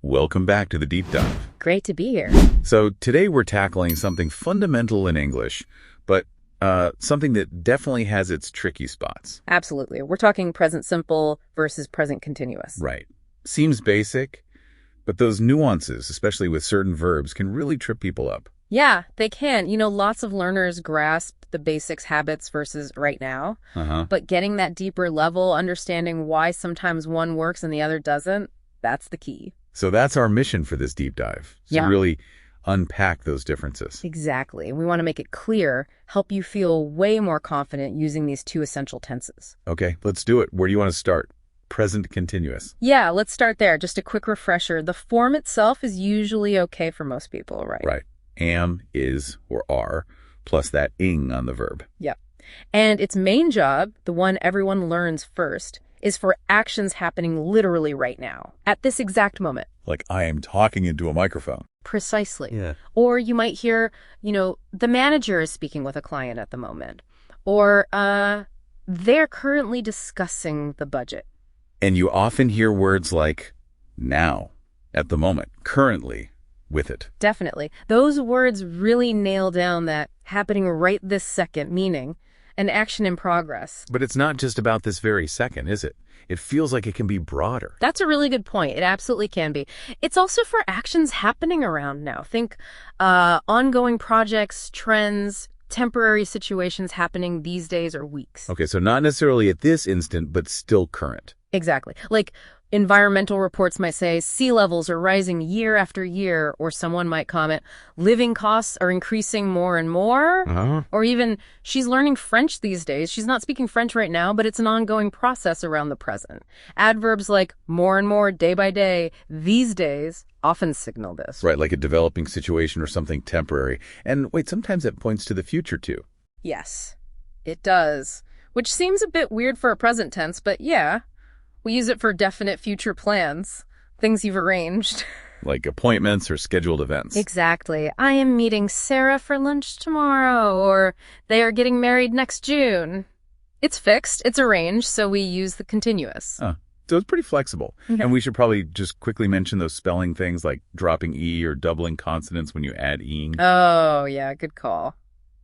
Welcome back to the Deep Dive. Great to be here. So today we're tackling something fundamental in English, but something that definitely has its tricky spots. Absolutely. We're talking present simple versus present continuous. Right. Seems basic, but those nuances, especially with certain verbs, can really trip people up. Yeah, they can. Lots of learners grasp the basics, habits versus right now. But getting that deeper level, understanding why sometimes one works and the other doesn't, that's the key. So that's our mission for this deep dive, to really unpack those differences. Exactly. We want to make it clear, help you feel way more confident using these two essential tenses. Okay, let's do it. Where do you want to start? Present continuous. Yeah, let's start there. Just a quick refresher. The form itself is usually okay for most people, right? Right. Am, is, or are, plus that ing on the verb. Yep. And its main job, the one everyone learns first, is for actions happening literally right now, at this exact moment. Like I am talking into a microphone. Precisely. Yeah. Or you might hear, the manager is speaking with a client at the moment. Or they're currently discussing the budget. And you often hear words like now, at the moment, currently, with it. Definitely. Those words really nail down that happening right this second meaning, an action in progress. But it's not just about this very second, is it? It feels like it can be broader. That's a really good point. It absolutely can be. It's also for actions happening around now. Think ongoing projects, trends, temporary situations happening these days or weeks. Okay, so not necessarily at this instant, but still current. Exactly. Like environmental reports might say sea levels are rising year after year, or someone might comment, living costs are increasing more and more, or even she's learning French these days. She's not speaking French right now, but it's an ongoing process around the present. Adverbs like more and more, day by day, these days often signal this. Right, like a developing situation or something temporary. And wait, sometimes it points to the future too. Yes, it does, which seems a bit weird for a present tense, but yeah. We use it for definite future plans, things you've arranged. Like appointments or scheduled events. Exactly. I am meeting Sarah for lunch tomorrow, or they are getting married next June. It's fixed, it's arranged, so we use the continuous. So it's pretty flexible. And we should probably just quickly mention those spelling things like dropping E or doubling consonants when you add ing. Oh, yeah, good call.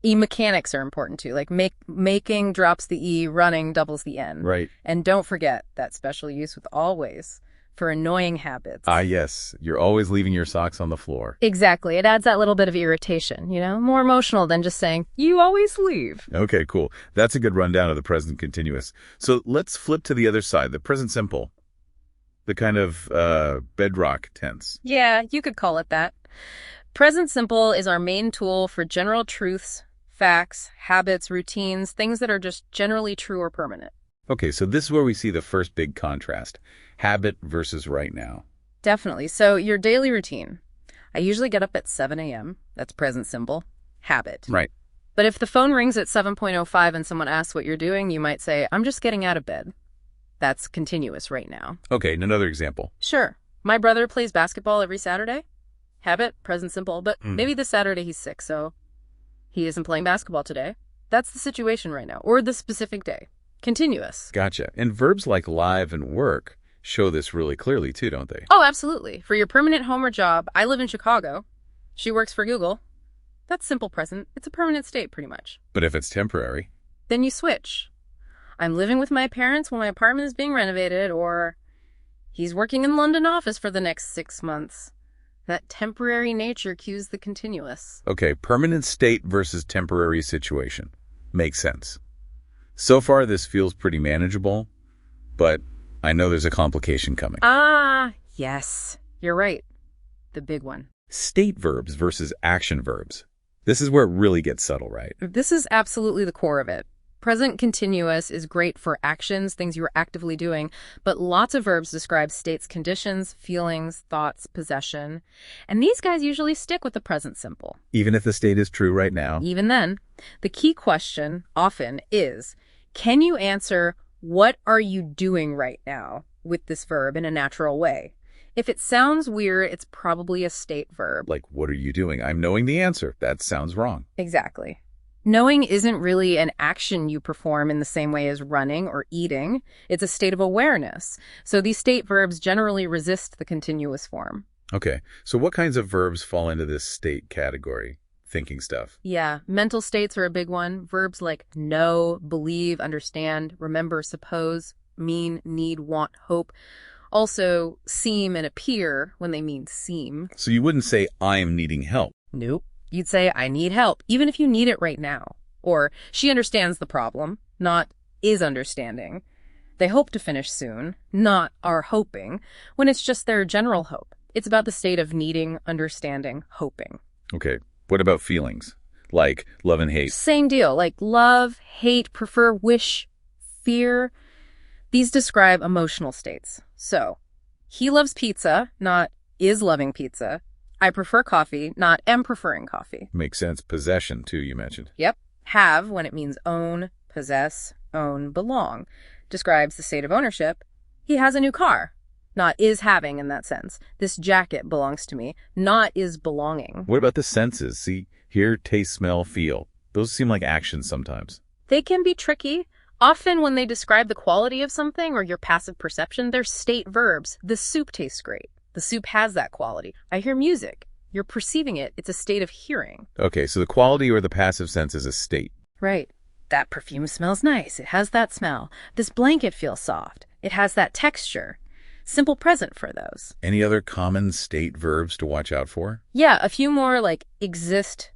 E-mechanics are important too, like making drops the E, running doubles the N. Right. And don't forget that special use with always for annoying habits. Yes. You're always leaving your socks on the floor. Exactly. It adds that little bit of irritation, more emotional than just saying, you always leave. Okay, cool. That's a good rundown of the present continuous. So let's flip to the other side, the present simple, the kind of bedrock tense. Yeah, you could call it that. Present simple is our main tool for general truths, facts, habits, routines, things that are just generally true or permanent. Okay, so this is where we see the first big contrast, habit versus right now. Definitely. So your daily routine. I usually get up at 7 a.m. That's present simple. Habit. Right. But if the phone rings at 7:05 and someone asks what you're doing, you might say, I'm just getting out of bed. That's continuous right now. Okay, and another example. Sure. My brother plays basketball every Saturday. Habit, present simple, but maybe this Saturday he's sick, so he isn't playing basketball today. That's the situation right now, or the specific day. Continuous. Gotcha. And verbs like live and work show this really clearly too, don't they? Oh, absolutely. For your permanent home or job, I live in Chicago. She works for Google. That's simple present. It's a permanent state, pretty much. But if it's temporary? Then you switch. I'm living with my parents while my apartment is being renovated, or he's working in London office for the next 6 months. That temporary nature cues the continuous. Okay, permanent state versus temporary situation. Makes sense. So far, this feels pretty manageable, but I know there's a complication coming. Yes, you're right. The big one. State verbs versus action verbs. This is where it really gets subtle, right? This is absolutely the core of it. Present continuous is great for actions, things you are actively doing, but lots of verbs describe states, conditions, feelings, thoughts, possession. And these guys usually stick with the present simple. Even if the state is true right now. Even then, the key question often is, can you answer, what are you doing right now with this verb in a natural way? If it sounds weird, it's probably a state verb. Like, what are you doing? I'm knowing the answer. That sounds wrong. Exactly. Knowing isn't really an action you perform in the same way as running or eating. It's a state of awareness. So these state verbs generally resist the continuous form. Okay, so what kinds of verbs fall into this state category? Thinking stuff. Yeah, mental states are a big one. Verbs like know, believe, understand, remember, suppose, mean, need, want, hope. Also, seem and appear when they mean seem. So you wouldn't say, I'm needing help. Nope. You'd say, I need help, even if you need it right now. Or, she understands the problem, not is understanding. They hope to finish soon, not are hoping, when it's just their general hope. It's about the state of needing, understanding, hoping. Okay, what about feelings? Like love and hate? Same deal, like love, hate, prefer, wish, fear. These describe emotional states. So, he loves pizza, not is loving pizza. I prefer coffee, not am preferring coffee. Makes sense. Possession, too, you mentioned. Yep. Have, when it means own, possess, own, belong, describes the state of ownership. He has a new car, not is having in that sense. This jacket belongs to me, not is belonging. What about the senses? See, hear, taste, smell, feel. Those seem like actions sometimes. They can be tricky. Often when they describe the quality of something or your passive perception, they're state verbs. The soup tastes great. The soup has that quality. I hear music. You're perceiving it. It's a state of hearing. Okay, so the quality or the passive sense is a state. Right. That perfume smells nice. It has that smell. This blanket feels soft. It has that texture. Simple present for those. Any other common state verbs to watch out for? Yeah, a few more like exist,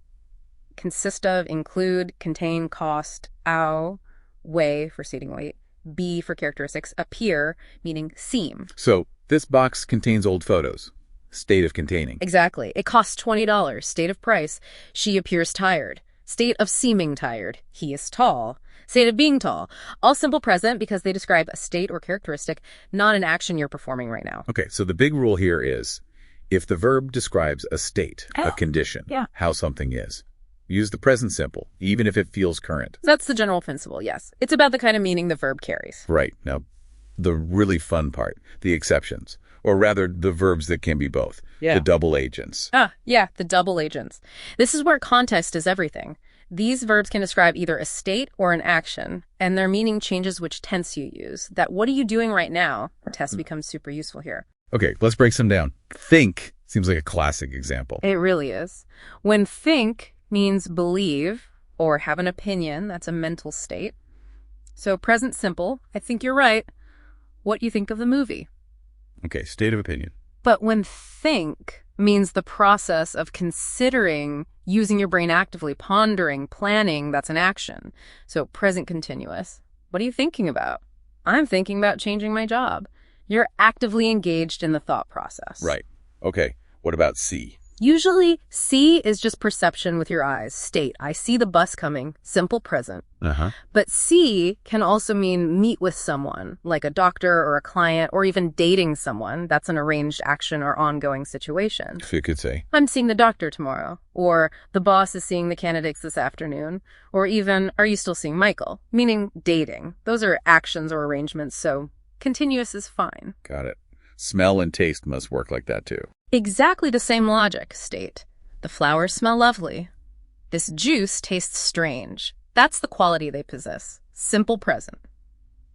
consist of, include, contain, cost, ow, weigh for seating weight, be for characteristics, appear, meaning seem. So this box contains old photos. State of containing. Exactly. It costs $20. State of price. She appears tired. State of seeming tired. He is tall. State of being tall. All simple present because they describe a state or characteristic, not an action you're performing right now. Okay, so the big rule here is if the verb describes a state, a condition, how something is, use the present simple, even if it feels current. That's the general principle, yes. It's about the kind of meaning the verb carries. Right. Now, the really fun part, the exceptions, or rather the verbs that can be both, the double agents. Yeah, the double agents. This is where context is everything. These verbs can describe either a state or an action, and their meaning changes which tense you use. That what are you doing right now test becomes super useful here. Okay, let's break some down. Think seems like a classic example. It really is. When think means believe or have an opinion, that's a mental state. So present simple, I think you're right. What you think of the movie. Okay, state of opinion. But when think means the process of considering, using your brain actively, pondering, planning, that's an action. So present continuous. What are you thinking about? I'm thinking about changing my job. You're actively engaged in the thought process. Right. Okay, what about see? Usually, see is just perception with your eyes. State, I see the bus coming, simple present. But see can also mean meet with someone, like a doctor or a client, or even dating someone. That's an arranged action or ongoing situation. If you could say. I'm seeing the doctor tomorrow. Or the boss is seeing the candidates this afternoon. Or even, are you still seeing Michael? Meaning dating. Those are actions or arrangements, so continuous is fine. Got it. Smell and taste must work like that too. Exactly the same logic, state. The flowers smell lovely. This juice tastes strange. That's the quality they possess. Simple present.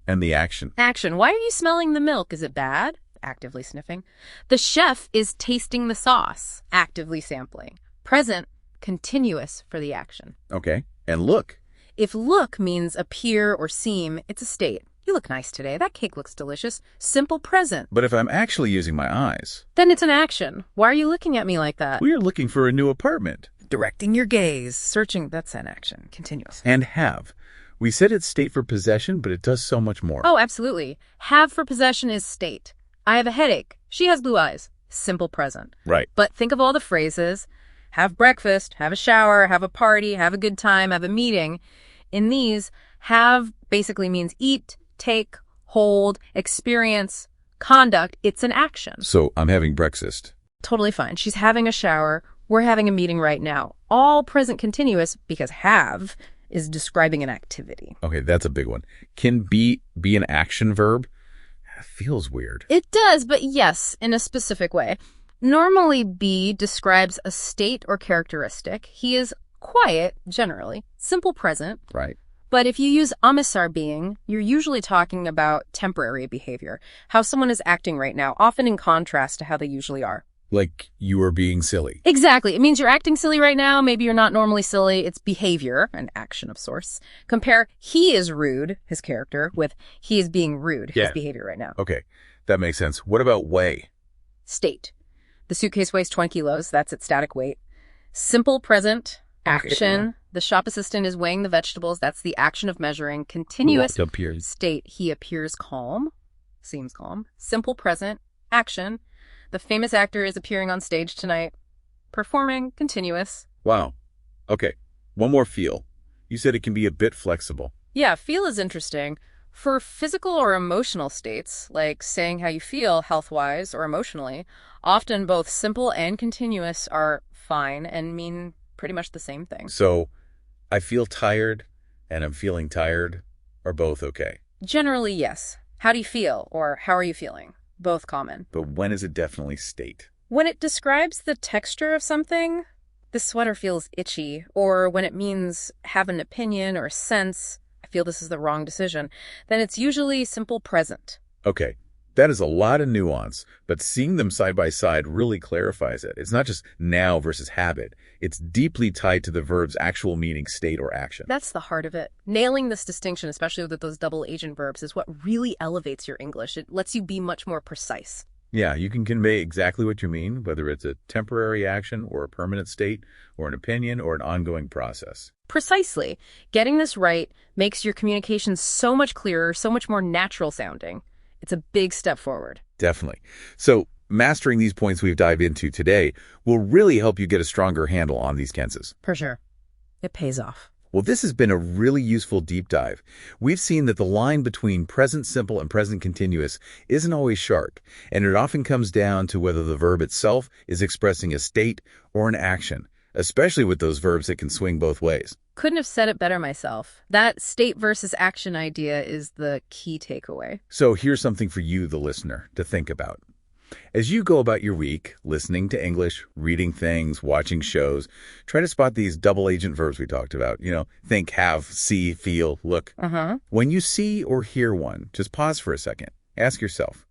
And the action. Action. Why are you smelling the milk? Is it bad? Actively sniffing. The chef is tasting the sauce. Actively sampling. Present. Continuous for the action. Okay. And look. If look means appear or seem, it's a state. You look nice today. That cake looks delicious. Simple present. But if I'm actually using my eyes... Then it's an action. Why are you looking at me like that? We are looking for a new apartment. Directing your gaze. Searching. That's an action. Continuous. And have. We said it's state for possession, but it does so much more. Oh, absolutely. Have for possession is state. I have a headache. She has blue eyes. Simple present. Right. But think of all the phrases. Have breakfast. Have a shower. Have a party. Have a good time. Have a meeting. In these, have basically means eat, take, hold, experience, conduct. It's an action. So I'm having breakfast. Totally fine. She's having a shower. We're having a meeting right now. All present continuous because have is describing an activity. Okay, that's a big one. Can be an action verb? That feels weird. It does, but yes, in a specific way. Normally, be describes a state or characteristic. He is quiet, generally, simple present. Right. But if you use are being, you're usually talking about temporary behavior, how someone is acting right now, often in contrast to how they usually are. Like you are being silly. Exactly. It means you're acting silly right now. Maybe you're not normally silly. It's behavior, an action of sorts. Compare he is rude, his character, with he is being rude, his behavior right now. Okay, that makes sense. What about weigh? State. The suitcase weighs 20 kilos. That's its static weight. Simple present, action. The shop assistant is weighing the vegetables. That's the action of measuring. Continuous state. He appears calm. Seems calm. Simple present, action. The famous actor is appearing on stage tonight. Performing, continuous. Wow. Okay, one more feel. You said it can be a bit flexible. Yeah, feel is interesting. For physical or emotional states, like saying how you feel health-wise or emotionally, often both simple and continuous are fine and mean pretty much the same thing. So, I feel tired and I'm feeling tired are both okay? Generally, yes. How do you feel or how are you feeling? Both common. But when is it definitely state? When it describes the texture of something, this sweater feels itchy, or when it means have an opinion or sense, I feel this is the wrong decision, then it's usually simple present. Okay, that is a lot of nuance, but seeing them side by side really clarifies it. It's not just now versus habit. It's deeply tied to the verb's actual meaning, state, or action. That's the heart of it. Nailing this distinction, especially with those double agent verbs, is what really elevates your English. It lets you be much more precise. Yeah, you can convey exactly what you mean, whether it's a temporary action or a permanent state or an opinion or an ongoing process. Precisely. Getting this right makes your communication so much clearer, so much more natural sounding. It's a big step forward. Definitely. So mastering these points we've dived into today will really help you get a stronger handle on these tenses. For sure. It pays off. Well, this has been a really useful deep dive. We've seen that the line between present simple and present continuous isn't always sharp, and it often comes down to whether the verb itself is expressing a state or an action, especially with those verbs that can swing both ways. Couldn't have said it better myself. That state versus action idea is the key takeaway. So here's something for you, the listener, to think about. As you go about your week, listening to English, reading things, watching shows, try to spot these double agent verbs we talked about. Think, have, see, feel, look. When you see or hear one, just pause for a second. Ask yourself,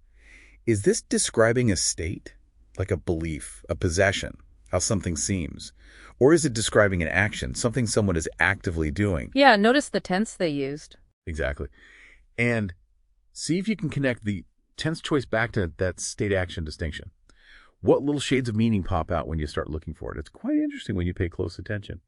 is this describing a state, like a belief, a possession, how something seems? Or is it describing an action, something someone is actively doing? Yeah, notice the tense they used. Exactly. And see if you can connect the tense choice back to that state-action distinction. What little shades of meaning pop out when you start looking for it? It's quite interesting when you pay close attention.